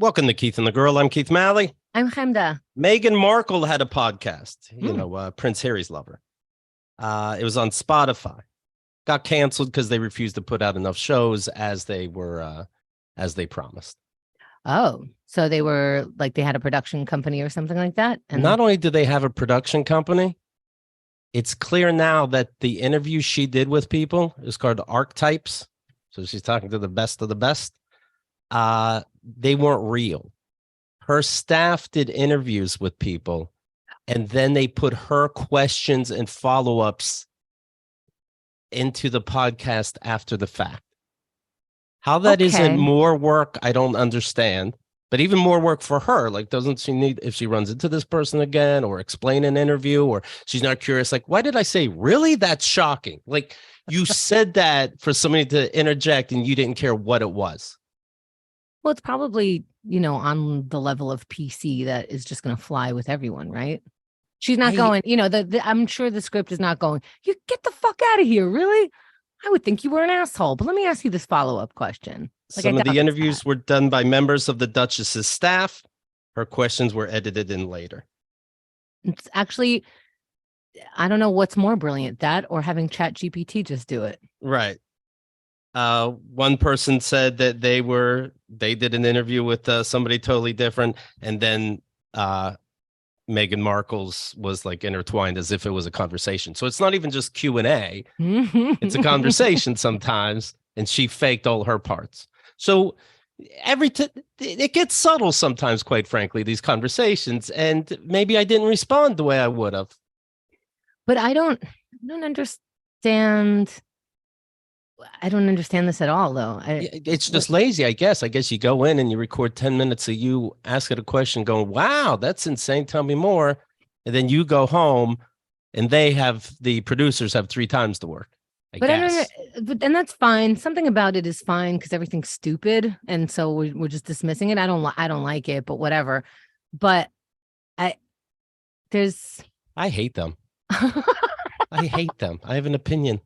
Welcome to Keith and the Girl. I'm Keith Malley. I'm Chemda. Meghan Markle had a podcast, Prince Harry's lover. It was on Spotify. Got canceled because they refused to put out enough shows as they promised. Oh, so they were like they had a production company or something like that? And not only do they have a production company, it's clear now that the interview she did with people is called Archetypes. So she's talking to the best of the best. They weren't real. Her staff did interviews with people, and then they put her questions and follow-ups into the podcast after the fact. How that isn't more work, I don't understand. But even more work for her. Like, doesn't she need, if she runs into this person again or explain an interview, or she's not curious, like, why did I say, really? That's shocking. Like, you said that for somebody to interject and you didn't care what it was. Well, it's probably, on the level of PC that is just going to fly with everyone, right? She's not going, I'm sure the script is not going, you get the fuck out of here, really? I would think you were an asshole, but let me ask you this follow-up question. Some of the interviews were done by members of the Duchess's staff. Her questions were edited in later. It's actually, I don't know what's more brilliant, that or having ChatGPT just do it. Right. One person said that they did an interview with somebody totally different, and then Meghan Markle's was like intertwined as if it was a conversation. So it's not even just Q&A. It's a conversation sometimes, and she faked all her parts. So it gets subtle sometimes, quite frankly, these conversations, and maybe I didn't respond the way I would have. But I don't understand. I don't understand this at all, though. It's just lazy, I guess. I guess you go in and you record 10 minutes of you asking a question going, wow, that's insane. Tell me more. And then you go home and the producers have 3 times the work. I guess. And that's fine. Something about it is fine because everything's stupid. And so we're just dismissing it. I don't like it, but whatever. But I hate them. I hate them. I have an opinion.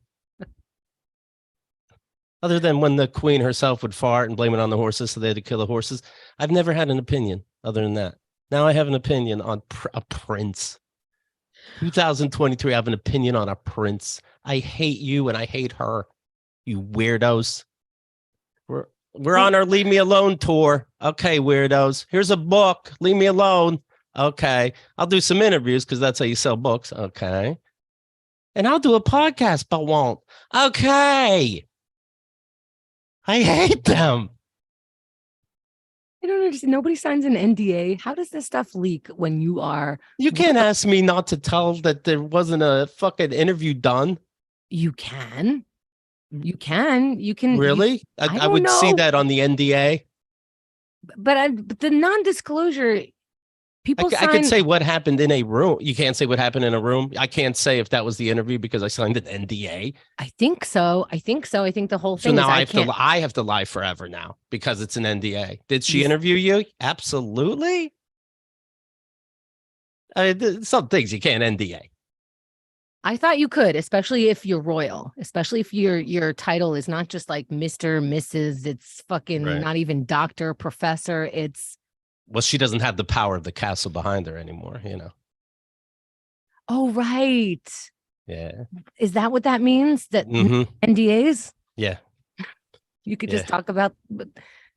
Other than when the queen herself would fart and blame it on the horses, so they had to kill the horses. I've never had an opinion other than that. Now I have an opinion on a prince. 2023, I have an opinion on a prince. I hate you and I hate her, you weirdos. We're on our Leave Me Alone tour. Okay, weirdos. Here's a book. Leave me alone. Okay. I'll do some interviews because that's how you sell books. Okay. And I'll do a podcast, but won't. Okay. I hate them. I don't understand. Nobody signs an NDA. How does this stuff leak when you are? You can't ask me not to tell that there wasn't a fucking interview done. You can. You can. Really? I would see that on the NDA. But the non-disclosure, people I could say what happened in a room. You can't say what happened in a room. I can't say if that was the interview because I signed an NDA. I think so. I think the whole thing. So now I have to lie forever now because it's an NDA. Did she interview you? Absolutely. Some things you can't NDA. I thought you could, especially if you're royal, especially if your title is not just like Mr., Mrs. It's fucking not even doctor, professor. It's. Well, she doesn't have the power of the castle behind her anymore, Oh, right. Yeah. Is that what that means? That NDAs? Yeah. You could just talk about.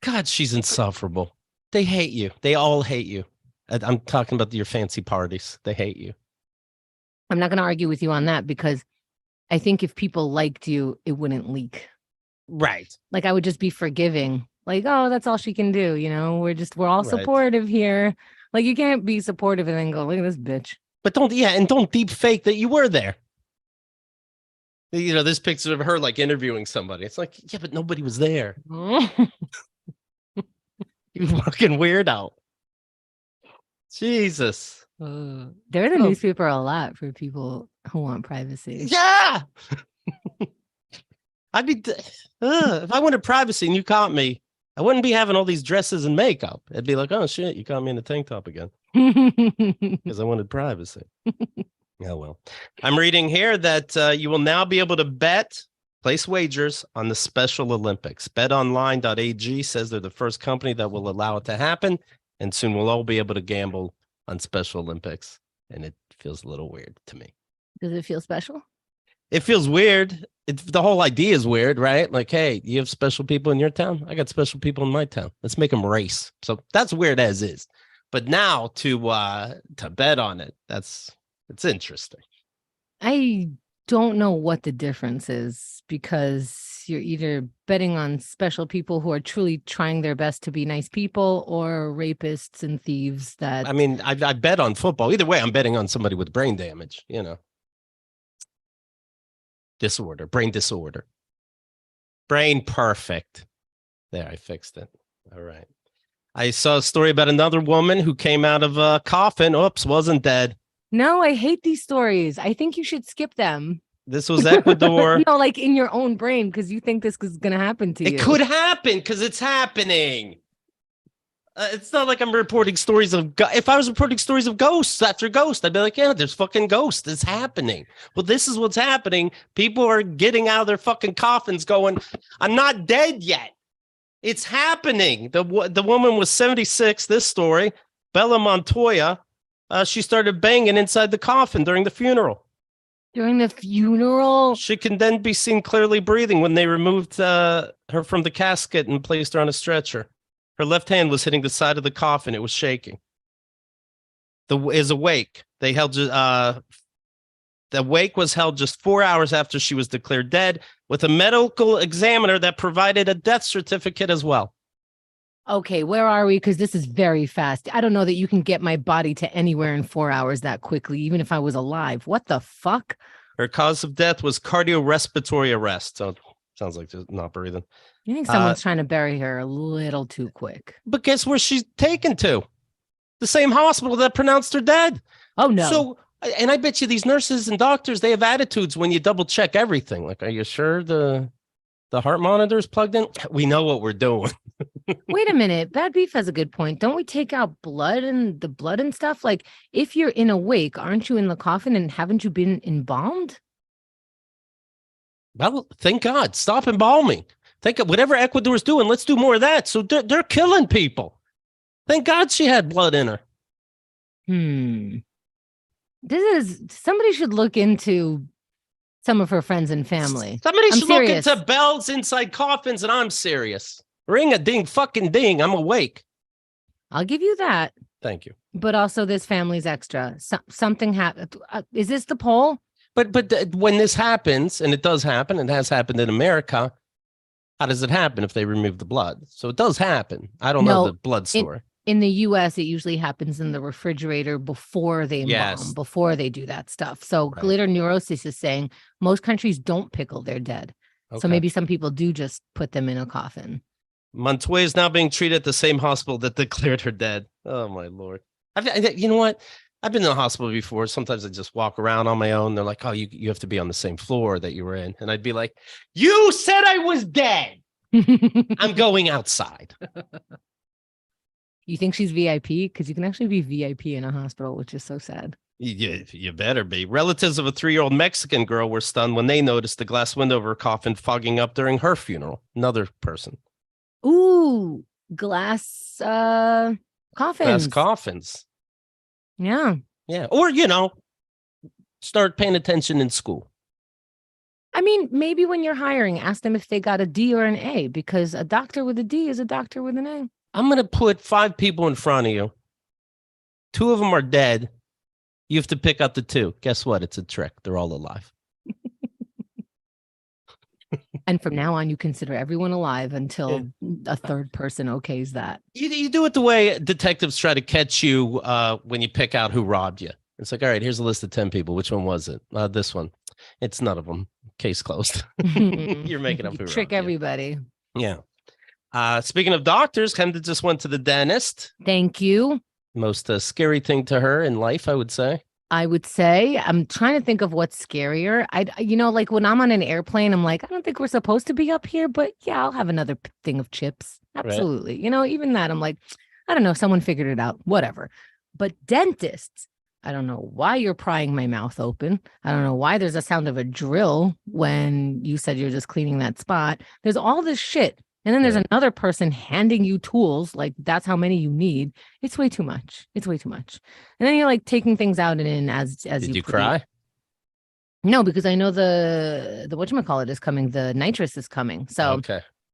God, she's insufferable. They hate you. They all hate you. I'm talking about your fancy parties. They hate you. I'm not going to argue with you on that because I think if people liked you, it wouldn't leak. Right. Like I would just be forgiving. Like, oh, that's all she can do. We're all supportive here. Like you can't be supportive and then go, look at this bitch. But don't deep fake that you were there. This picture of her like interviewing somebody. It's like, yeah, but nobody was there. You fucking weirdo. Jesus. They're in the newspaper a lot for people who want privacy. Yeah. I'd be if I wanted privacy and you caught me, I wouldn't be having all these dresses and makeup. It'd be like, oh shit, you caught me in a tank top again. Because I wanted privacy. Oh well. I'm reading here that you will now be able to bet Place wagers on the Special Olympics. BetOnline.ag says they're the first company that will allow it to happen, and soon we'll all be able to gamble on Special Olympics. And it feels a little weird to me. Does it feel special? It feels weird. The whole idea is weird, right? Like, hey, you have special people in your town. I got special people in my town. Let's make them race. So that's weird as is. But now to bet on it, it's interesting. I don't know what the difference is, because you're either betting on special people who are truly trying their best to be nice people, or rapists and thieves that... I mean, I bet on football. Either way, I'm betting on somebody with brain damage, brain disorder. Brain perfect. There, I fixed it. All right. I saw a story about another woman who came out of a coffin. Oops, wasn't dead. No, I hate these stories. I think you should skip them. This was Ecuador. No, like in your own brain, because you think this is going to happen to you. It could happen because it's happening. It's not like I'm reporting stories of... If I was reporting stories of ghosts after ghosts, I'd be like, yeah, there's fucking ghosts. It's happening. Well, this is what's happening. People are getting out of their fucking coffins going, I'm not dead yet. It's happening. The woman was 76, this story. Bella Montoya. She started banging inside the coffin during the funeral. During the funeral? She can then be seen clearly breathing when they removed her from the casket and placed her on a stretcher. Her left hand was hitting the side of the coffin. It was shaking. Is awake. They held the wake was held just 4 hours after she was declared dead, with a medical examiner that provided a death certificate as well. Okay, where are we? Because this is very fast. I don't know that you can get my body to anywhere in 4 hours that quickly, even if I was alive. What the fuck? Her cause of death was cardiorespiratory arrest. So sounds like just not breathing. You think someone's trying to bury her a little too quick? But guess where she's taken to? The same hospital that pronounced her dead. Oh, no. So, and I bet you these nurses and doctors, they have attitudes when you double check everything. Like, are you sure the heart monitor is plugged in? We know what we're doing. Wait a minute. Bad Beef has a good point. Don't we take out blood and stuff? Like, if you're in a wake, aren't you in the coffin, and haven't you been embalmed? Well, thank God. Stop embalming. Think of whatever Ecuador's doing. Let's do more of that. So they're killing people. Thank God she had blood in her. Somebody should look into some of her friends and family. Somebody should look into bells inside coffins, and I'm serious. Ring a ding, fucking ding. I'm awake. I'll give you that. Thank you. But also this family's extra. Something happened. Is this the poll? But when this happens, and it does happen, it has happened in America, how does it happen if they remove the blood? So it does happen. I don't know the blood story. In the U.S., it usually happens in the refrigerator before they embalm, before they do that stuff. So Glitter Neurosis is saying most countries don't pickle their dead. Okay. So maybe some people do just put them in a coffin. Montoya is now being treated at the same hospital that declared her dead. Oh, my Lord. You know what? I've been in the hospital before. Sometimes I just walk around on my own. They're like, oh, you have to be on the same floor that you were in. And I'd be like, you said I was dead. I'm going outside. You think she's VIP? Because you can actually be VIP in a hospital, which is so sad. You better be. Relatives of a 3-year-old Mexican girl were stunned when they noticed the glass window of her coffin fogging up during her funeral. Another person. Ooh, glass coffins. Glass coffins. Yeah. Yeah. Or, start paying attention in school. I mean, maybe when you're hiring, ask them if they got a D or an A, because a doctor with a D is a doctor with an A. I'm going to put 5 people in front of you. 2 of them are dead. You have to pick out the 2. Guess what? It's a trick. They're all alive. And from now on, you consider everyone alive until a third person okays that. You do it the way detectives try to catch you when you pick out who robbed you. It's like, all right, here's a list of 10 people. Which one was it? This one. It's none of them. Case closed. You're making up who trick everybody. You. Yeah. Speaking of doctors, Chemda just went to the dentist. Thank you. Most scary thing to her in life, I would say. I'm trying to think of what's scarier. Like when I'm on an airplane, I'm like, I don't think we're supposed to be up here, but yeah, I'll have another thing of chips. Absolutely. Right. Even that, I'm like, I don't know. Someone figured it out. Whatever. But dentists, I don't know why you're prying my mouth open. I don't know why there's a sound of a drill when you said you're just cleaning that spot. There's all this shit. And then there's another person handing you tools. Like, that's how many you need. It's way too much. It's way too much. And then you're like taking things out and in as Did you please. cry? No, because I know the whatchamacallit is coming. The nitrous is coming. So,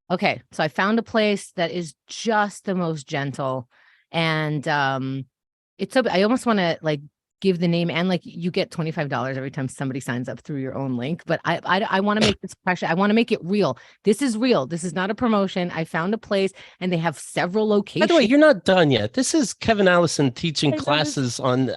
okay. So I found a place that is just the most gentle. And it's so, I almost want to like give the name, and like you get $25 every time somebody signs up through your own link. But I want to make this pressure. I want to make it real. This is real. This is not a promotion. I found a place and they have several locations. By the way, you're not done yet. This is Kevin Allison teaching classes on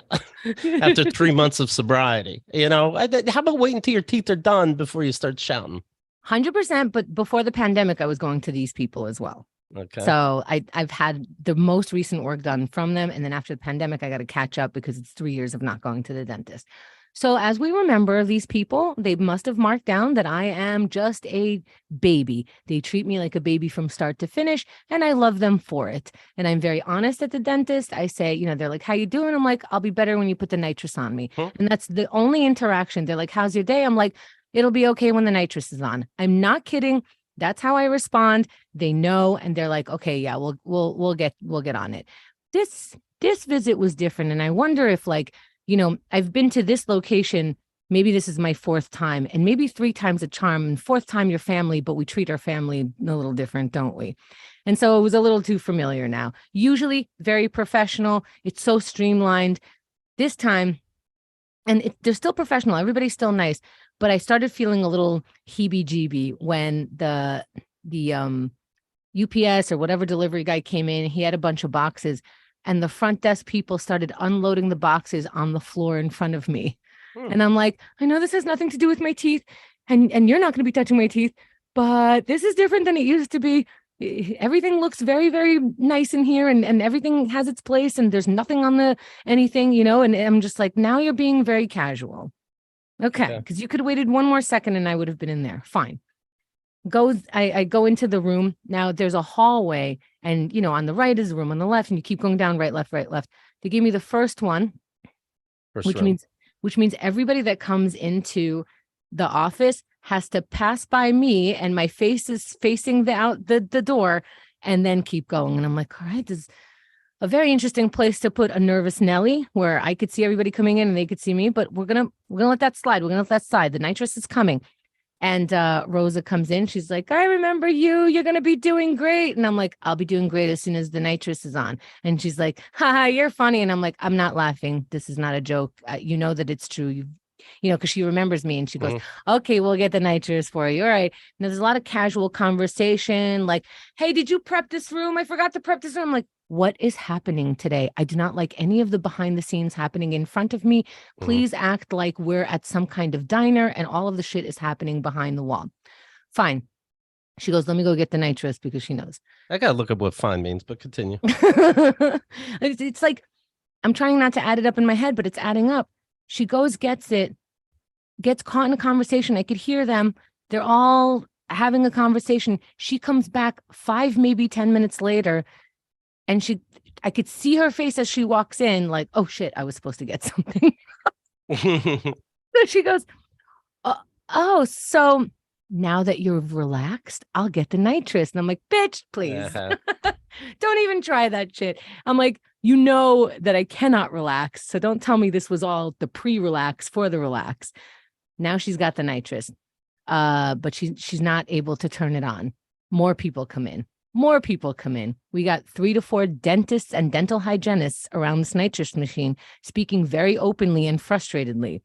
after 3 months of sobriety. You know, how about waiting until your teeth are done before you start shouting? 100%. But before the pandemic, I was going to these people as well. Okay. So I've had the most recent work done from them. And then after the pandemic, I got to catch up because it's 3 years of not going to the dentist. So as we remember these people, they must have marked down that I am just a baby. They treat me like a baby from start to finish, and I love them for it. And I'm very honest at the dentist. I say, you know, they're like, how you doing? I'm like, I'll be better when you put the nitrous on me. And that's the only interaction. They're like, how's your day? I'm like, it'll be okay when the nitrous is on. I'm not kidding. That's how I respond. They know, and they're like, okay, yeah, we'll get on it. This visit was different. And I wonder if, like, you know, I've been to this location, maybe this is my 4th time, and maybe 3 times a charm, and 4th time your family, but we treat our family a little different, don't we? And so it was a little too familiar now. Usually very professional. It's so streamlined. This time, and they're still professional. Everybody's still nice. But I started feeling a little heebie-jeebie when the UPS or whatever delivery guy came in. He had a bunch of boxes, and the front desk people started unloading the boxes on the floor in front of me. And I'm like, I know this has nothing to do with my teeth, and you're not going to be touching my teeth, but this is different than it used to be. Everything looks very, very nice in here, and everything has its place, and there's nothing on anything, you know, and I'm just like, now you're being very casual. Okay, because you could have waited one more second and I would have been in there. Fine. I go into the room. Now there's a hallway, and you know, on the right is a room, on the left, and you keep going down, right, left, right, left. They gave me the first one, which means everybody that comes into the office has to pass by me, and my face is facing the door, and then keep going. And I'm like, all right, this is a very interesting place to put a nervous Nelly, where I could see everybody coming in and they could see me, but we're gonna let that slide. We're gonna let that slide. The nitrous is coming. And Rosa comes in. She's like, I remember you. You're gonna be doing great. And I'm like, I'll be doing great as soon as the nitrous is on. And she's like, haha, you're funny. And I'm like, I'm not laughing. This is not a joke. You know that it's true. You know, because she remembers me, and she goes, okay, we'll get the nitrous for you. All right. And there's a lot of casual conversation, like, hey, did you prep this room? I forgot to prep this room. I'm like, what is happening today? I do not like any of the behind the scenes happening in front of me. Please act like we're at some kind of diner and all of the shit is happening behind the wall. Fine. She goes, let me go get the nitrous, because she knows. I got to look up what fine means, but continue. It's like, I'm trying not to add it up in my head, but it's adding up. She goes, gets it, gets caught in a conversation. I could hear them. They're all having a conversation. She comes back 5, maybe 10 minutes later. And I could see her face as she walks in, like, oh shit, I was supposed to get something. So she goes, oh, so now that you're relaxed, I'll get the nitrous. And I'm like, bitch, please. Don't even try that shit. I'm like, you know that I cannot relax. So don't tell me this was all the pre-relax for the relax. Now she's got the nitrous, but she's not able to turn it on. More people come in. We got 3 to 4 dentists and dental hygienists around this nitrous machine, speaking very openly and frustratedly.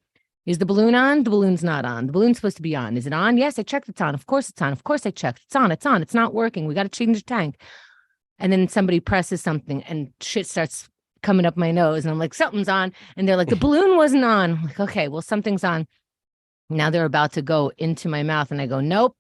Is the balloon on? The balloon's not on. The balloon's supposed to be on. Is it on? Yes, I checked it's on. Of course it's on. Of course I checked. It's on. It's on. It's not working. We got to change the tank. And then somebody presses something and shit starts coming up my nose. And I'm like, something's on. And they're like, the balloon wasn't on. I'm like, okay, well, something's on. Now they're about to go into my mouth. And I go, nope,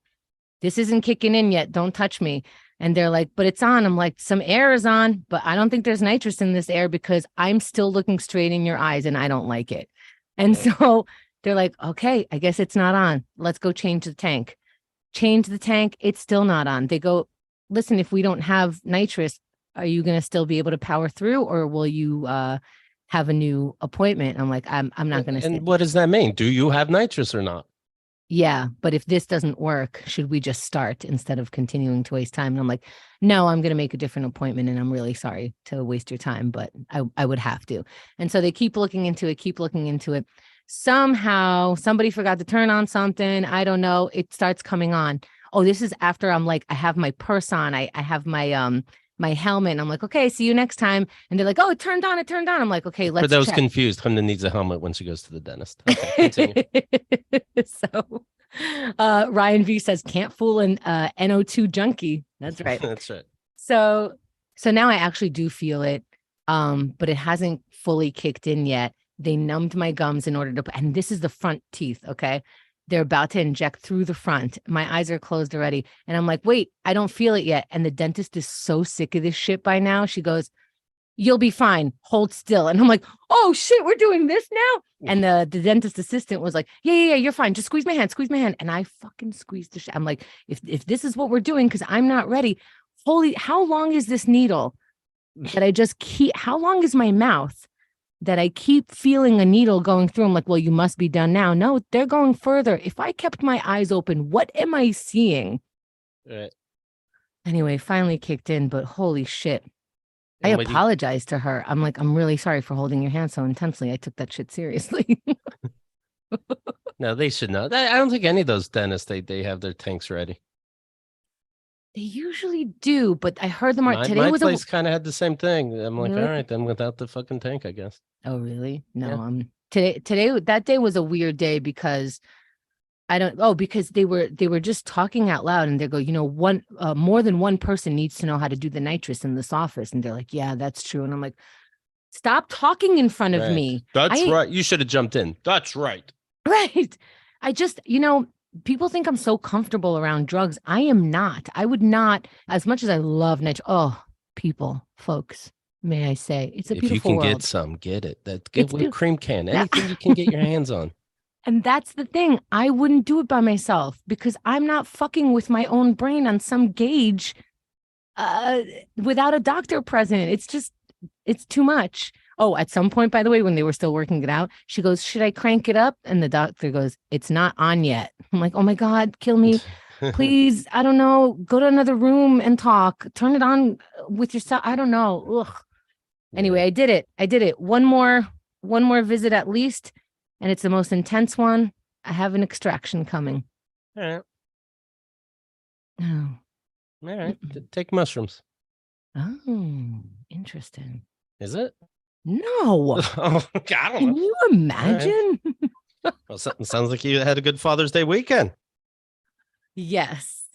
this isn't kicking in yet. Don't touch me. And they're like, but it's on. I'm like, some air is on, but I don't think there's nitrous in this air, because I'm still looking straight in your eyes and I don't like it. And so they're like, okay, I guess it's not on. Let's go change the tank. Change the tank. It's still not on. They go, listen, if we don't have nitrous, are you going to still be able to power through, or will you have a new appointment. I'm like, I'm not going to sit. And what does that mean? Do you have nitrous or not? Yeah, but if this doesn't work, should we just start instead of continuing to waste time? And I'm like, no, I'm going to make a different appointment, and I'm really sorry to waste your time, but I would have to. And so they keep looking into it, keep looking into it. Somehow somebody forgot to turn on something. I don't know. It starts coming on. Oh, this is after I'm like, I have my purse on. I have my helmet. And I'm like, okay, see you next time. And they're like, oh, it turned on. It turned on. I'm like, okay, For let's those check. confused, Chemda needs a helmet when she goes to the dentist. Okay, continue. So Ryan V says, can't fool an NO2 junkie. That's right. That's right. So now I actually do feel it, but it hasn't fully kicked in yet. They numbed my gums in order to, and this is the front teeth, okay? They're about to inject through the front. My eyes are closed already. And I'm like, wait, I don't feel it yet. And the dentist is so sick of this shit by now. She goes, you'll be fine. Hold still. And I'm like, oh shit, we're doing this now. And the dentist assistant was like, yeah, you're fine. Just squeeze my hand, squeeze my hand. And I fucking squeezed the shit. I'm like, if this is what we're doing, because I'm not ready. Holy, how long is this needle that I just keep? How long is my mouth that I keep feeling a needle going through? I'm like, well, you must be done now. No, they're going further. If I kept my eyes open, what am I seeing? Right. Anyway, finally kicked in, but holy shit. I And apologized to her. I'm like, I'm really sorry for holding your hand so intensely. I took that shit seriously. No, they should know. I don't think any of those dentists, they have their tanks ready. They usually do, but I heard them My today was place kind of had the same thing. I'm like, Really? all right, then without the fucking tank, I guess. Oh, really? No, Yeah. today that day was a weird day because because they were just talking out loud, and they go, one more than one person needs to know how to do the nitrous in this office. And they're like, yeah, that's true. And I'm like, stop talking in front of Right. me. That's right. You should have jumped in. That's right. Right. I just, people think I'm so comfortable around drugs. I am not. I would not, as much as I love nitrous. Oh, people, folks, may I say, it's a If you beautiful can world. get some, get it. Get It's whipped cream can. Anything you can get your hands on. And that's the thing. I wouldn't do it by myself because I'm not fucking with my own brain on some gauge without a doctor present. It's too much. Oh, at some point, by the way, when they were still working it out, she goes, should I crank it up? And the doctor goes, it's not on yet. I'm like, oh my God, kill me. Please, I don't know. Go to another room and talk. Turn it on with yourself. I don't know. Ugh. Anyway, Yeah. I did it. One more visit at least. And it's the most intense one. I have an extraction coming. All right. Oh. All right. Take mushrooms. Oh, interesting. Is it? No. Oh, I don't Can know. you imagine? Right. Well, sounds like you had a good Father's Day weekend. Yes.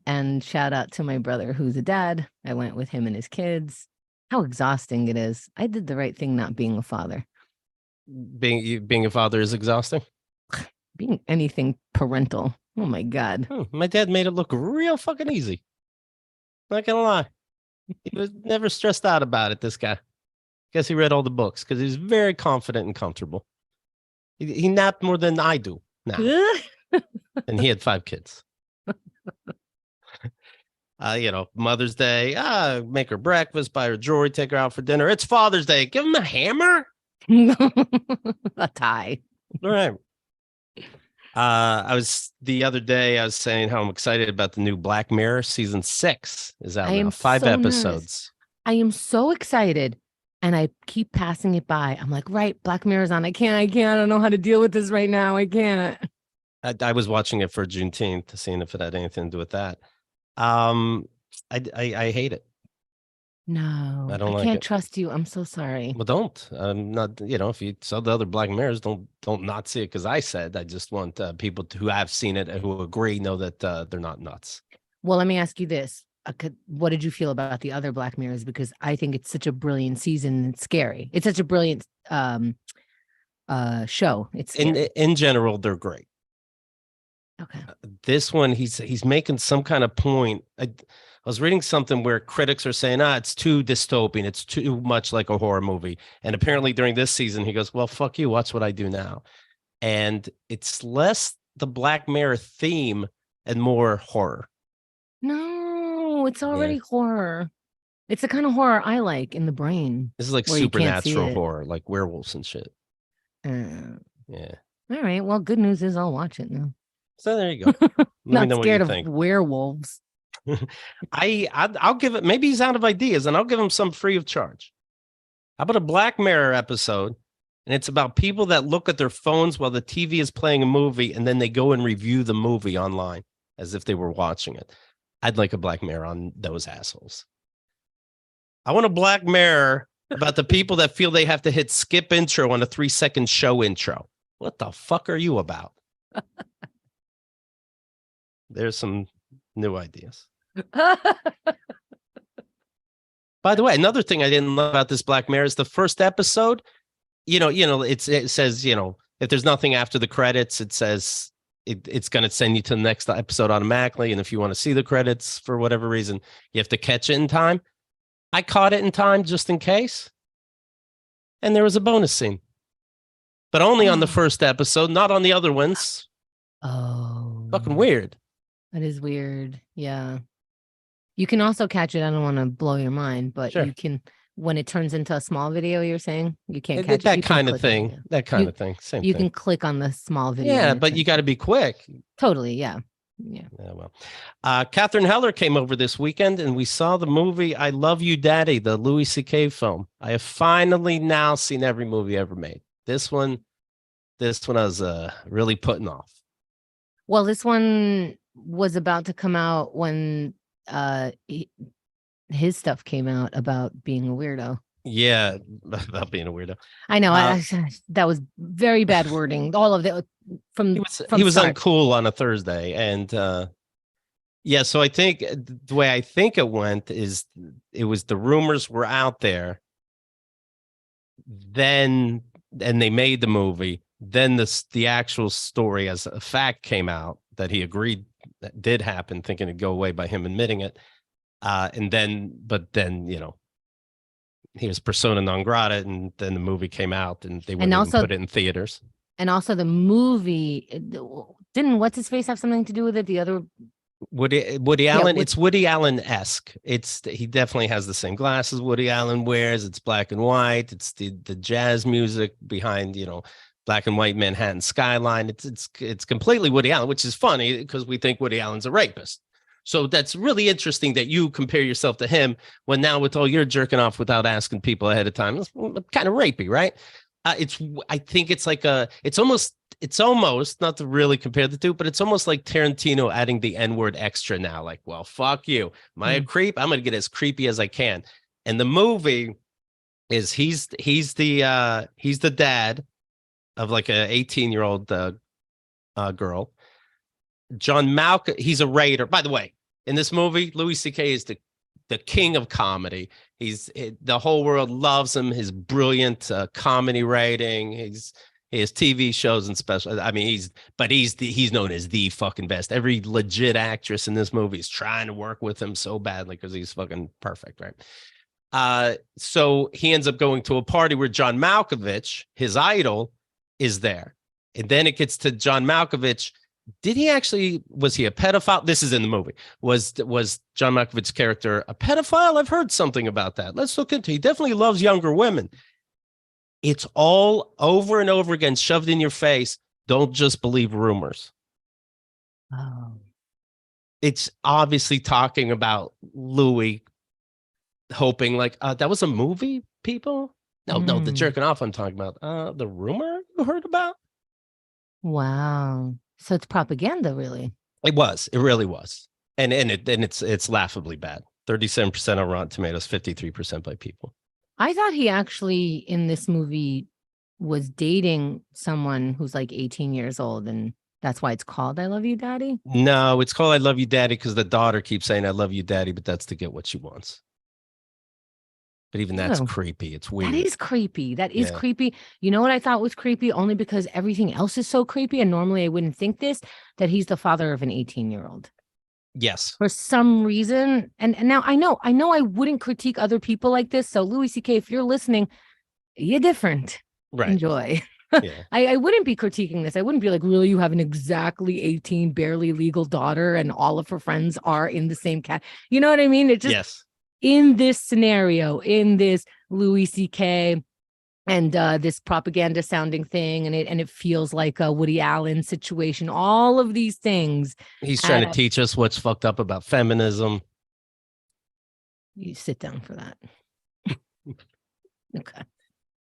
And shout out to my brother who's a dad. I went with him and his kids. How exhausting it is. I did the right thing not being a father. Being a father is exhausting. Being anything parental. Oh my God. My dad made it look real fucking easy. Not gonna lie. He was never stressed out about it, this guy. Guess he read all the books because he's very confident and comfortable. He napped more than I do now. And he had 5 kids. Mother's Day, make her breakfast, buy her jewelry, take her out for dinner. It's Father's Day. Give him a hammer. A tie. All right. The other day, I was saying how I'm excited about the new Black Mirror season 6 is out now. 5 episodes. Nervous. I am so excited. And I keep passing it by. I'm like, right, Black Mirror's on. I can't. I don't know how to deal with this right now. I can't. I was watching it for Juneteenth, seeing if it had anything to do with that. I hate it. No, I don't like can't it. trust you. I'm so sorry. Well, don't. I'm not. If you saw the other Black Mirrors, don't not see it because I said. I just want people who have seen it and who agree know that they're not nuts. Well, let me ask you this: what did you feel about the other Black Mirrors? Because I think it's such a brilliant season. It's scary. It's such a brilliant show. It's scary. In general, they're great. Okay. This one, he's making some kind of point. I was reading something where critics are saying, it's too dystopian. It's too much like a horror movie. And apparently during this season, he goes, well, fuck you. Watch what I do now. And it's less the Black Mirror theme and more horror. No, it's already horror. It's the kind of horror I like in the brain. This is like where you can't see supernatural it. horror, like werewolves and shit. Uh, Yeah. all right. Well, good news is I'll watch it now. So there you go. Let me Not know what scared you of think. werewolves. I'll give it. Maybe he's out of ideas, and I'll give him some free of charge. How about a Black Mirror episode? And it's about people that look at their phones while the TV is playing a movie, and then they go and review the movie online as if they were watching it. I'd like a Black Mirror on those assholes. I want a Black Mirror about the people that feel they have to hit skip intro on a 3-second show intro. What the fuck are you about? There's some new ideas. By the way, another thing I didn't love about this Black Mirror is the first episode. It says, if there's nothing after the credits, it says it's going to send you to the next episode automatically. And if you want to see the credits for whatever reason, you have to catch it in time. I caught it in time just in case. And there was a bonus scene, but only on the first episode, not on the other ones. Oh, fucking weird. That is weird. Yeah. You can also catch it. I don't want to blow your mind, but Sure. you can, when it turns into a small video, you're saying you can't catch that it. kind of thing. That kind of thing. Same you thing. can click on the small video. Yeah, but you got to be quick. Totally. Yeah. Yeah. Yeah, well, Catherine Heller came over this weekend and we saw the movie I Love You Daddy, the Louis C.K. film. I have finally now seen every movie ever made. This one I was really putting off. Well, this one was about to come out when his stuff came out about being a weirdo. Yeah, about being a weirdo. I know. That was very bad wording. All of it from he was uncool on a Thursday, and yeah. So I think the way I think it went is it was the rumors were out there. Then and they made the movie. Then the actual story as a fact came out that he agreed that did happen, thinking it'd go away by him admitting it. But then he was persona non grata, and then the movie came out, and they wouldn't even put it in theaters. And also the movie didn't what's his face have something to do with it? The other Woody Allen. It's Woody Allen-esque. He definitely has the same glasses Woody Allen wears. It's black and white. It's the jazz music behind black and white Manhattan skyline. It's completely Woody Allen, which is funny because we think Woody Allen's a rapist. So that's really interesting that you compare yourself to him when now with all your jerking off without asking people ahead of time, it's kind of rapey, right? I think it's almost not to really compare the two, but it's almost like Tarantino adding the N-word extra now. Like, well, fuck you. Am I a creep? I'm going to get as creepy as I can. And the movie is he's the dad of like a 18-year-old girl. John Malkovich, he's a raider. By the way, in this movie, Louis C.K. is the king of comedy. The whole world loves him. His brilliant comedy writing. He has TV shows and special. I mean, he's known as the fucking best. Every legit actress in this movie is trying to work with him so badly because he's fucking perfect, right? So he ends up going to a party where John Malkovich, his idol, is there, and then it gets to John Malkovich. Was he a pedophile? This is in the movie. Was John Malkovich's character a pedophile? I've heard something about that. Let's look into it. He definitely loves younger women. It's all over and over again, shoved in your face. Don't just believe rumors. Oh. It's obviously talking about Louis hoping like, that was a movie, people? No, the jerking off I'm talking about. The rumor you heard about? Wow. So it's propaganda, really. It really was. And it's laughably bad. 37% on Rotten Tomatoes, 53% by people. I thought he actually in this movie was dating someone who's like 18 years old, and that's why it's called I Love You, Daddy. No, it's called I Love You, Daddy because the daughter keeps saying I love you, Daddy, but that's to get what she wants. But even that's creepy. It's weird. That is creepy. That is creepy. You know what I thought was creepy? Only because everything else is so creepy. And normally I wouldn't think this, that he's the father of an 18-year-old. Yes. For some reason. And now I know I wouldn't critique other people like this. So Louis C.K., if you're listening, you're different. Right. Enjoy. Yeah. I wouldn't be critiquing this. I wouldn't be like, really, you have an exactly 18, barely legal daughter and all of her friends are in the same cat. You know what I mean? It just, yes. in this scenario, in this Louis C.K. and this propaganda sounding thing, and it feels like a Woody Allen situation. All of these things. He's trying to teach us what's fucked up about feminism. You sit down for that. Okay.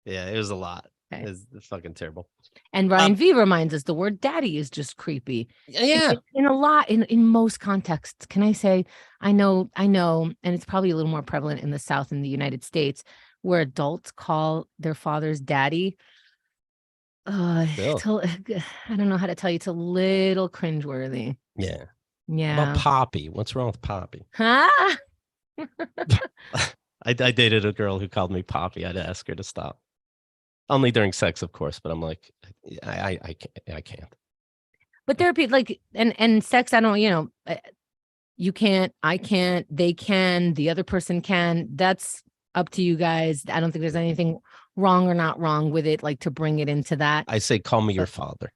Yeah, it was a lot. Okay. It's fucking terrible. And Ryan V reminds us the word daddy is just creepy. Yeah. In most contexts, can I say, I know, and it's probably a little more prevalent in the South in the United States, where adults call their fathers daddy. I don't know how to tell you. It's a little cringeworthy. Yeah. Yeah. About Poppy. What's wrong with Poppy? Huh? I dated a girl who called me Poppy. I'd ask her to stop. Only during sex, of course, but I'm like, I can't. But there are people like, and sex, I don't, you can't, I can't, they can, the other person can. That's up to you guys. I don't think there's anything wrong or not wrong with it, like to bring it into that. I say, call me your father.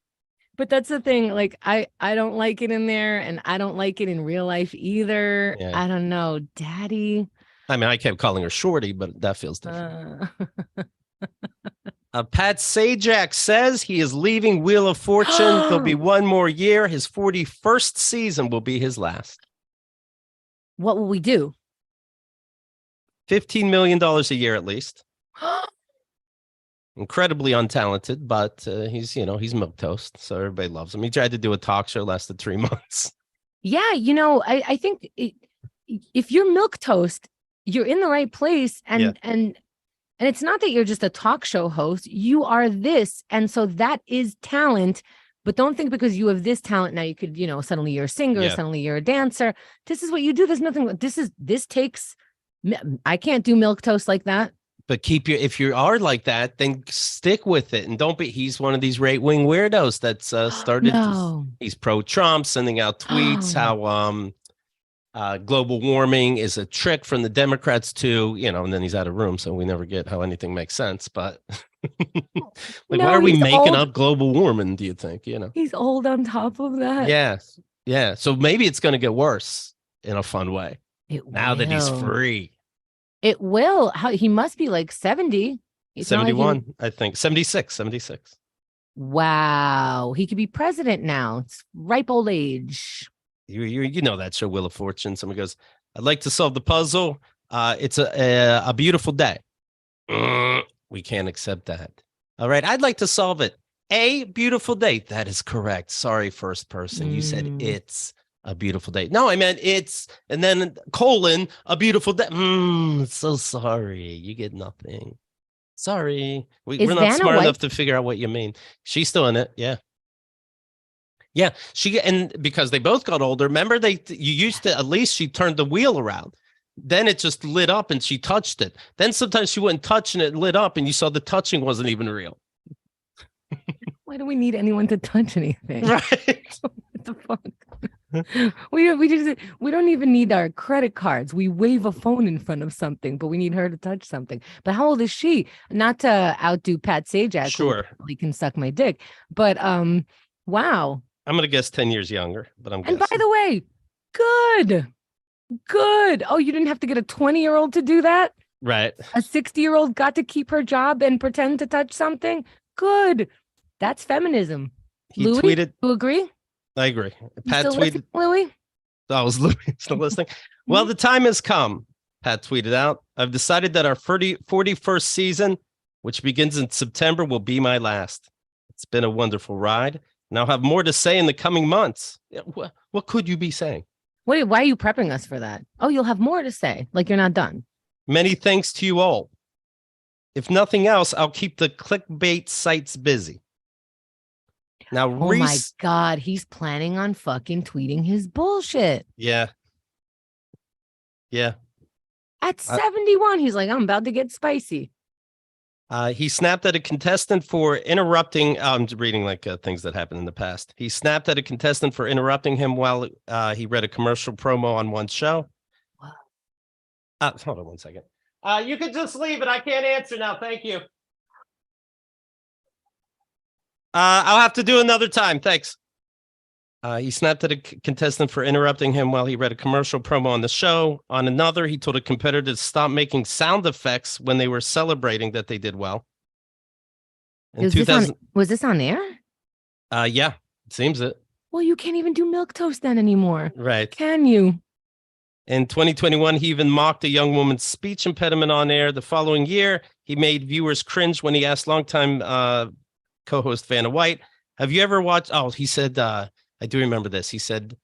But that's the thing. Like, I don't like it in there, and I don't like it in real life either. Yeah. I don't know, daddy. I mean, I kept calling her Shorty, but that feels different. Pat Sajak says he is leaving Wheel of Fortune. There'll be one more year. His 41st season will be his last. What will we do? $15 million a year at least. Incredibly untalented, but he's milquetoast, so everybody loves him. He tried to do a talk show, lasted 3 months. Yeah, I think if you're milquetoast, you're in the right place, and it's not that you're just a talk show host. You are this, and so that is talent. But don't think because you have this talent now you could, suddenly you're a singer, suddenly you're a dancer. This is what you do. There's nothing. This takes. I can't do milquetoast like that. But if you are like that, then stick with it, and don't be. He's one of these right-wing weirdos that's started. He's pro-Trump, sending out tweets how global warming is a trick from the Democrats to, and then he's out of room, so we never get how anything makes sense. But why are we making up global warming? Do you think? He's old on top of that. Yes, yeah. So maybe it's going to get worse in a fun way. Now that he's free. It will. He must be like 70. 71, I think. 76. Wow. He could be president now. It's ripe old age. You know that show, Wheel of Fortune. Someone goes, I'd like to solve the puzzle. It's a beautiful day. We can't accept that. All right. I'd like to solve it. A beautiful day. That is correct. Sorry, first person. You said it's a beautiful day. No, I meant it's, and then colon, a beautiful day. So sorry. You get nothing. Sorry. We're not Vanna smart White enough to figure out what you mean. She's still in it. Yeah. Yeah. And because they both got older, remember you used to, at least she turned the wheel around. Then it just lit up and she touched it. Then sometimes she wouldn't touch and it lit up and you saw the touching wasn't even real. Why do we need anyone to touch anything? Right. What the fuck? We don't even need our credit cards. We wave a phone in front of something, but we need her to touch something. But how old is she? Not to outdo Pat Sajak, sure, who can suck my dick. But wow. I'm gonna guess 10 years younger, but I'm guessing. And by the way, good. Oh, you didn't have to get a 20-year-old to do that? Right. A 60-year-old got to keep her job and pretend to touch something? Good. That's feminism. Louis, tweeted. You agree? I agree. Pat tweeted. Louis? That was Louis still listening. Well, the time has come. Pat tweeted out, I've decided that our 41st season, which begins in September, will be my last. It's been a wonderful ride, and I'll have more to say in the coming months. What could you be saying? Why are you prepping us for that? Oh, you'll have more to say, like you're not done. Many thanks to you all. If nothing else, I'll keep the clickbait sites busy. Now, oh my God, he's planning on fucking tweeting his bullshit. Yeah. At 71, he's like, I'm about to get spicy. He snapped at a contestant for interrupting. I'm reading like things that happened in the past. He snapped at a contestant for interrupting him while he read a commercial promo on one show. Wow. Hold on one second. You can just leave it. I can't answer now. Thank you. I'll have to do another time. Thanks. He snapped at a contestant for interrupting him while he read a commercial promo on the show. On another, he told a competitor to stop making sound effects when they were celebrating that they did well. In 2000, was this on air? Yeah, it seems it. Well, you can't even do milk toast then anymore. Right. Can you? In 2021, he even mocked a young woman's speech impediment on air. The following year, he made viewers cringe when he asked longtime co-host Vanna White, have you ever watched? Oh, he said, I do remember this. He said,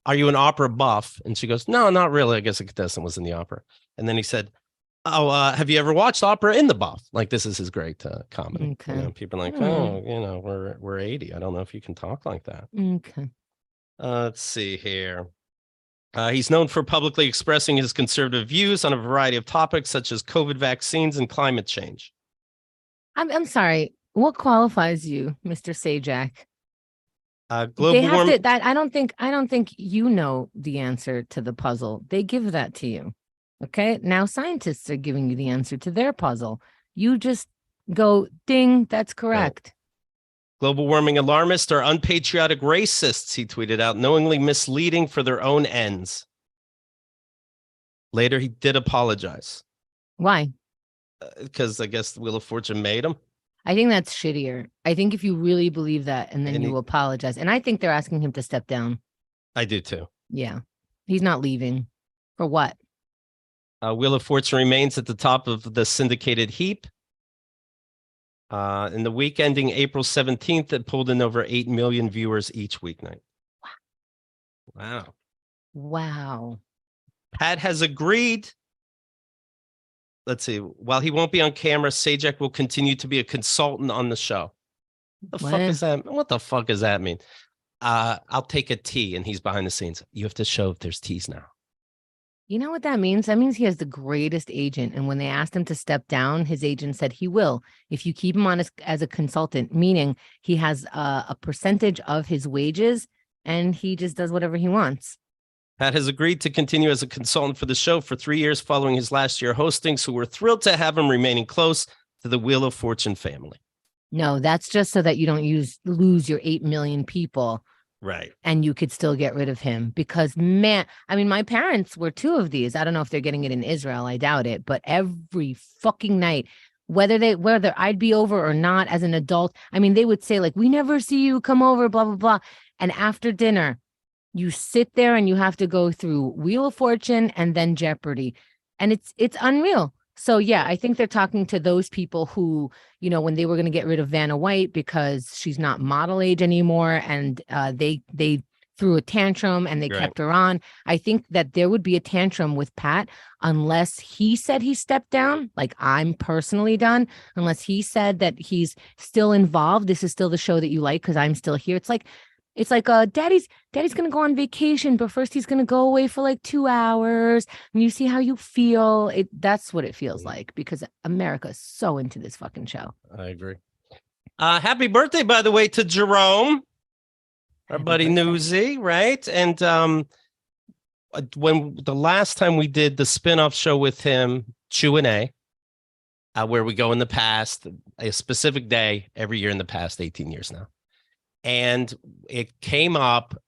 are you an opera buff? And she goes, no, not really. I guess a contestant was in the opera. And then he said, oh, have you ever watched opera in the buff? Like, this is his great comedy. Okay. You know, people are like, oh, you know, we're 80. I don't know if you can talk like that. Okay. Let's see here. He's known for publicly expressing his conservative views on a variety of topics such as COVID vaccines and climate change. I'm sorry. What qualifies you, Mr. Sajak? Global warming. I don't think you know the answer to the puzzle. They give that to you. Okay. Now scientists are giving you the answer to their puzzle. You just go, ding, that's correct. Right. Global warming alarmists are unpatriotic racists, he tweeted out, knowingly misleading for their own ends. Later, he did apologize. Why? Because I guess the Wheel of Fortune made him. I think that's shittier. I think if you really believe that and then you apologize. And I think they're asking him to step down. I do too. Yeah. He's not leaving. For what? Wheel of Fortune remains at the top of the syndicated heap. In the week ending April 17th, it pulled in over 8 million viewers each weeknight. Wow. Wow. Pat has agreed. Let's see. While he won't be on camera, Sajak will continue to be a consultant on the show. What the fuck is that? What the fuck does that mean? I'll take a tea, and he's behind the scenes. You have to show if there's teas now. You know what that means? That means he has the greatest agent. And when they asked him to step down, his agent said he will if you keep him on as a consultant, meaning he has a percentage of his wages and he just does whatever he wants. Pat has agreed to continue as a consultant for the show for 3 years following his last year hosting, so we're thrilled to have him remaining close to the Wheel of Fortune family. No, that's just so that you don't lose your 8 million people. Right. And you could still get rid of him because, man, I mean, my parents were 2 of these. I don't know if they're getting it in Israel. I doubt it. But every fucking night, whether I'd be over or not as an adult, I mean, they would say like, we never see you come over, blah, blah, blah. And after dinner, you sit there and you have to go through Wheel of Fortune and then Jeopardy. And it's unreal. So, yeah, I think they're talking to those people who, you know, when they were going to get rid of Vanna White because she's not model age anymore and they threw a tantrum and they kept her on. I think that there would be a tantrum with Pat unless he said he stepped down, like I'm personally done, unless he said that he's still involved. This is still the show that you like because I'm still here. It's like daddy's going to go on vacation, but first he's going to go away for like 2 hours and you see how you feel. That's what it feels like because America is so into this fucking show. I agree. Happy birthday, by the way, to Jerome, our buddy Newsy, right? And when the last time we did the spinoff show with him, Q&A, where we go in the past, a specific day every year in the past 18 years now. And it came up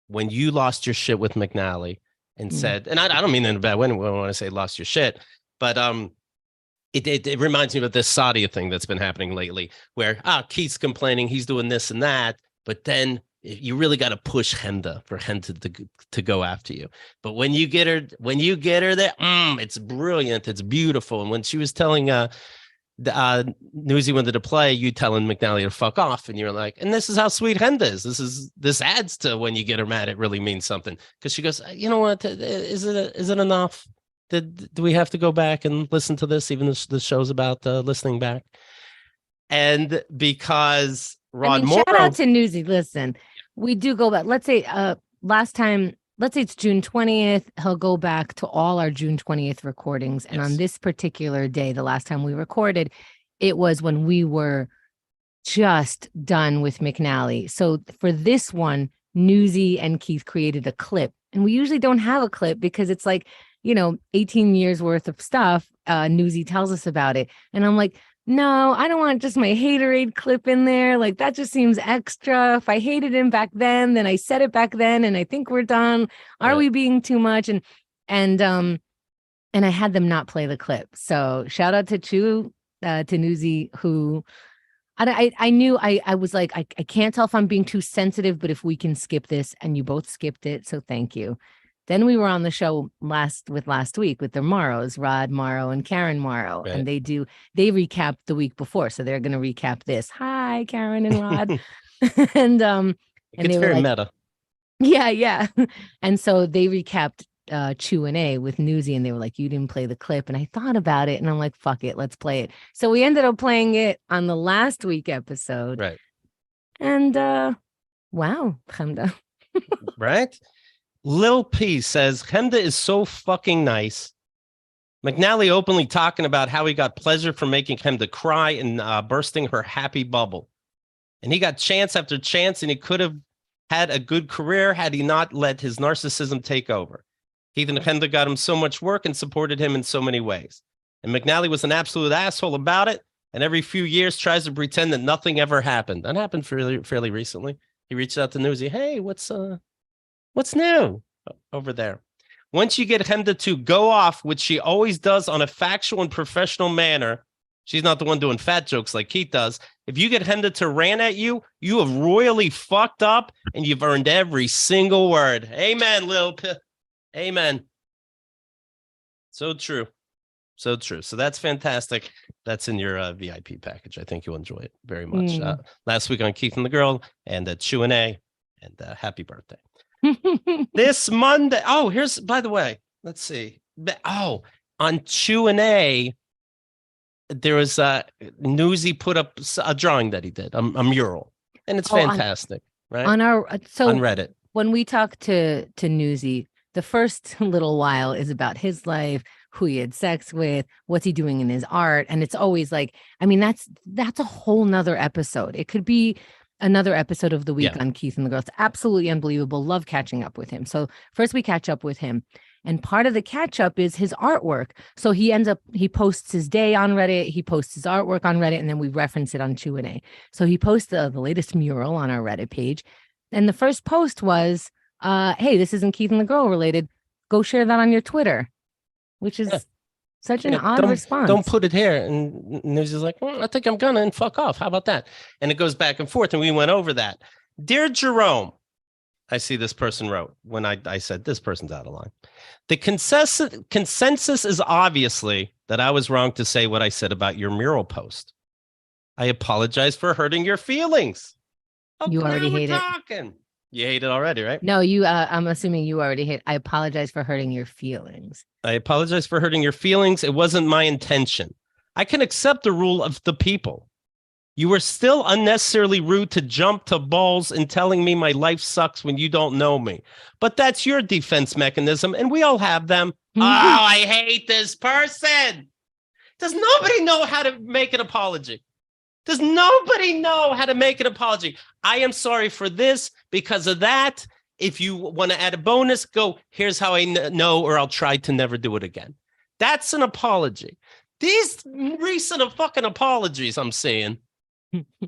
when you lost your shit with McNally and said, and I don't mean in a bad way when I say lost your shit, but it reminds me of this Saudi thing that's been happening lately where Keith's complaining, he's doing this and that, but then you really got to push Chemda for Chemda to go after you. But when you get her there, it's brilliant, it's beautiful. And when she was telling Newsy wanted to play, you telling McNally to fuck off, and you're like, and this is how sweet Chemda is. This adds to when you get her mad, it really means something. Because she goes, you know what? Is it enough? Do we have to go back and listen to this? Even the show's about listening back. And because Rod Morrow, shout out to Newsy. Listen, we do go back. Let's say last time. Let's say it's June 20th. He'll go back to all our June 20th recordings. And on this particular day, the last time we recorded, it was when we were just done with McNally. So for this one, Newsy and Keith created a clip. And we usually don't have a clip because it's like, 18 years worth of stuff. Newsy tells us about it. And I'm like, no, I don't want just my haterade clip in there. Like that just seems extra. If I hated him back then I said it back then, and I think we're done. Are we being too much? And I had them not play the clip. So shout out to Newsy, who I knew I was like, I can't tell if I'm being too sensitive, but if we can skip this, and you both skipped it, so thank you. Then we were on the show last week with the Morrows, Rod Morrow and Karen Morrow, and they recapped the week before, so they're going to recap this. Hi, Karen and Rod, and it's very like, meta. Yeah, and so they recapped Q&A with Newsy, and they were like, you didn't play the clip, and I thought about it, and I'm like, fuck it, let's play it. So we ended up playing it on the last week episode, right? And wow, Chemda. Right? Lil P says Chemda is so fucking nice. McNally openly talking about how he got pleasure from making Chemda cry and bursting her happy bubble, and he got chance after chance, and he could have had a good career had he not let his narcissism take over. Keith and Chemda got him so much work and supported him in so many ways. And McNally was an absolute asshole about it, and every few years tries to pretend that nothing ever happened. That happened fairly recently. He reached out to Newsy. Hey, what's new over there? Once you get Chemda to go off, which she always does on a factual and professional manner, she's not the one doing fat jokes like Keith does. If you get Chemda to rant at you, you have royally fucked up, and you've earned every single word. Amen, Lil P. Amen. So true. So true. So that's fantastic. That's in your VIP package. I think you'll enjoy it very much. Last week on Keith and the Girl and Q&A, and happy birthday. This Monday. Oh, here's, by the way, let's see. Oh, on Q&A, there was Newsy put up a drawing that he did, a mural, and it's fantastic, right? On Reddit. When we talk to Newsy, the first little while is about his life, who he had sex with, what's he doing in his art. And it's always like, I mean, that's a whole nother episode. It could be another episode of the week on Keith and the Girl. It's absolutely unbelievable. Love catching up with him. So first we catch up with him. And part of the catch up is his artwork. So he posts his day on Reddit. He posts his artwork on Reddit, and then we reference it on Q&A. So he posts the latest mural on our Reddit page. And the first post was, hey, this isn't Keith and the Girl related. Go share that on your Twitter, which is such an odd response. Don't put it here. And News is like, I think I'm gonna, and fuck off. How about that? And it goes back and forth, and we went over that. Dear Jerome, I see this person wrote when I said this person's out of line. The consensus is obviously that I was wrong to say what I said about your mural post. I apologize for hurting your feelings. You already hate it. You hate it already, right? No, you. I'm assuming you already hate. I apologize for hurting your feelings. I apologize for hurting your feelings. It wasn't my intention. I can accept the rule of the people. You were still unnecessarily rude to jump to balls and telling me my life sucks when you don't know me. But that's your defense mechanism, and we all have them. Oh, I hate this person. Does nobody know how to make an apology? Does nobody know how to make an apology? I am sorry for this because of that. If you want to add a bonus, go, here's how I know, or I'll try to never do it again. That's an apology. These recent fucking apologies I'm seeing,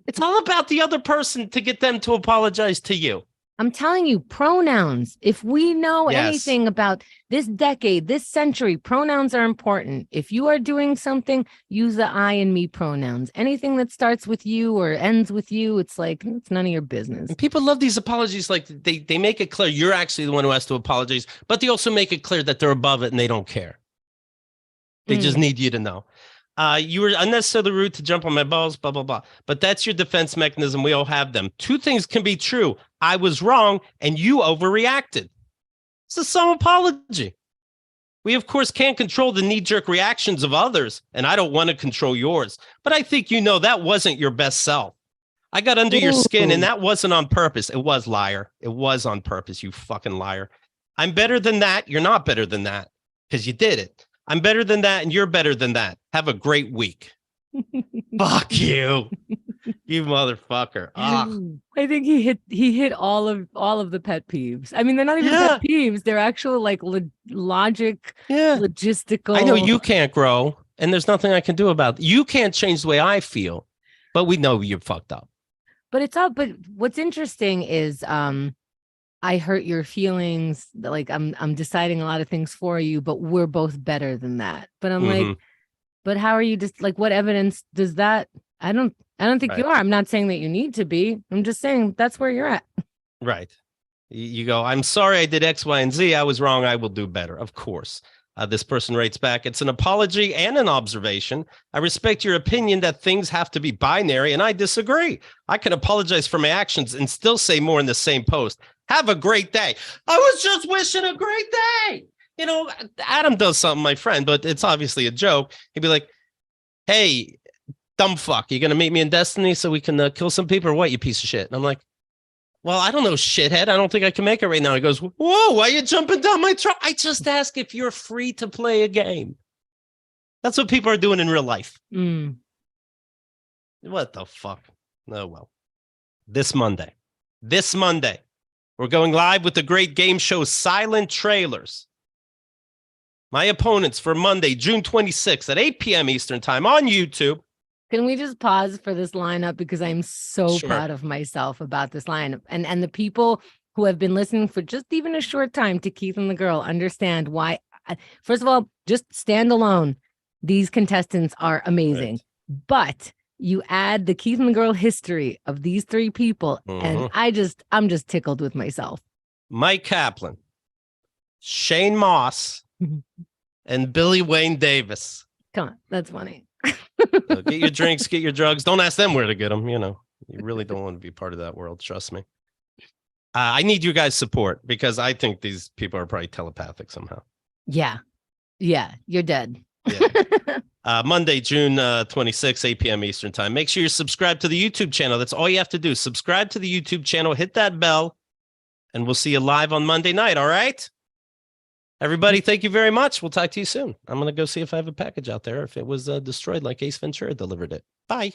it's all about the other person to get them to apologize to you. I'm telling you, pronouns. If we know anything about this decade, this century, pronouns are important. If you are doing something, use the I and me pronouns. Anything that starts with you or ends with you, it's like, it's none of your business. And people love these apologies. Like they make it clear you're actually the one who has to apologize, but they also make it clear that they're above it and they don't care. They just need you to know. You were unnecessarily rude to jump on my balls, blah, blah, blah. But that's your defense mechanism. We all have them. Two things can be true. I was wrong and you overreacted. It's a some apology. We, of course, can't control the knee-jerk reactions of others, and I don't want to control yours. But I think you know that wasn't your best self. I got under your skin, and that wasn't on purpose. It was, liar. It was on purpose, you fucking liar. I'm better than that. You're not better than that because you did it. I'm better than that, and you're better than that. Have a great week. Fuck you, you motherfucker. I think he hit all of the pet peeves. I mean, they're not even pet peeves; they're actual like logic, logistical. I know you can't grow. and there's nothing I can do about it. You can't change the way I feel, but we know you're fucked up. But but what's interesting is I hurt your feelings. Like I'm deciding a lot of things for you, but we're both better than that. But I'm like, but how are you just like, what evidence does that? I don't think you are. I'm not saying that you need to be. I'm just saying that's where you're at. Right. You go, I'm sorry I did X, Y, and Z. I was wrong. I will do better. Of course. This person writes back, it's an apology and an observation. I respect your opinion that things have to be binary, and I disagree. I can apologize for my actions and still say more in the same post. Have a great day. I was just wishing a great day. You know, Adam does something, my friend, but it's obviously a joke. He'd be like, hey, dumb fuck, you going to meet me in Destiny so we can kill some people or what, you piece of shit? And I'm like, well, I don't know, shithead. I don't think I can make it right now. He goes, whoa, why are you jumping down my truck? I just ask if you're free to play a game. That's what people are doing in real life. What the fuck? Oh, well. This Monday, we're going live with the great game show Silent Trailers. My opponents for Monday, June 26th at 8 p.m. Eastern time on YouTube. Can we just pause for this lineup? Because I'm so proud of myself about this lineup. And the people who have been listening for just even a short time to Keith and the Girl understand why. First of all, just stand alone. These contestants are amazing. Right. But you add the Keith and the Girl history of these three people, and I'm just tickled with myself. Mike Kaplan, Shane Moss, and Billy Wayne Davis. Come on, that's funny. So get your drinks, get your drugs. Don't ask them where to get them. You know, you really don't want to be part of that world. Trust me. I need you guys' support because I think these people are probably telepathic somehow. Yeah. You're dead. Yeah. Monday, June 26, 8 p.m. Eastern time. Make sure you're subscribed to the YouTube channel. That's all you have to do. Subscribe to the YouTube channel, hit that bell, and we'll see you live on Monday night. All right. Everybody, thank you very much. We'll talk to you soon. I'm going to go see if I have a package out there, if it was destroyed like Ace Ventura delivered it. Bye.